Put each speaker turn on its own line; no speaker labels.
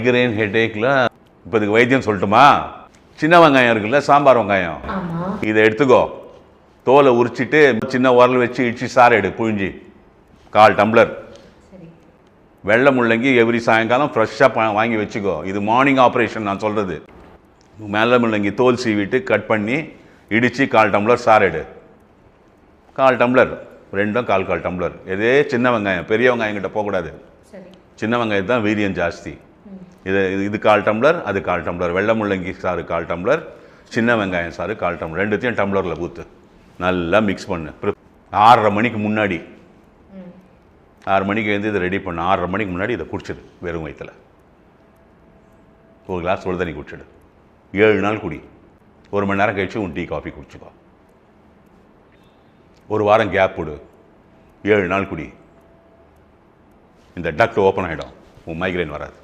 Migraine ஹெட்டேக்கில் இப்போ இதுக்கு வைத்தியம் சொல்லட்டுமா? சின்ன வெங்காயம் இருக்குல்ல, சாம்பார் வெங்காயம், இதை எடுத்துக்கோ. தோலை உரிச்சிட்டு சின்ன உரல் வச்சு இடிச்சு சாறு எடு, புழிஞ்சி 1/4 டம்ளர். வெள்ளை முள்ளங்கி எவ்ரி சாயங்காலம் ஃப்ரெஷ்ஷாக வாங்கி வச்சுக்கோ. இது மார்னிங் ஆப்ரேஷன் நான் சொல்கிறது. வெள்ளை முள்ளங்கி தோல் சீவிட்டு கட் பண்ணி இடித்து 1/4 டம்ளர் சாறு எடு. 1/4 டம்ளர், ரெண்டும் 1/4 டம்ளர். இதே சின்ன வெங்காயம், பெரிய வெங்காயம் கிட்ட போகக்கூடாது. சின்ன வெங்காயம் தான் வீரியம் ஜாஸ்தி. இது 1/4 டம்ளர், அது 1/4 டம்ளர். வெள்ளை முள்ளங்கி சாறு 1/4 டம்ளர், சின்ன வெங்காயம் சாறு 1/4 டம்ளர். ரெண்டுத்தையும் டம்ளரில் ஊற்று, நல்லா மிக்ஸ் பண்ணு. 6:30 மணிக்கு முன்னாடி, 6 மணிக்கு வந்து இதை ரெடி பண்ணு. 6:30 மணிக்கு முன்னாடி இதை குடிச்சிடு. வெறும் வயிற்றில் ஒரு கிளாஸ் சுடு தண்ணி குடிச்சிடு. 7 நாள் குடி. 1 மணி நேரம் கழிச்சு உன் டீ காஃபி குடிச்சுக்கோ. 1 வாரம் கேப் கொடு. 7 நாள் குடி. இந்த டக்ட் ஓப்பன் ஆகிடும், உன் மைக்ரைன் வராது.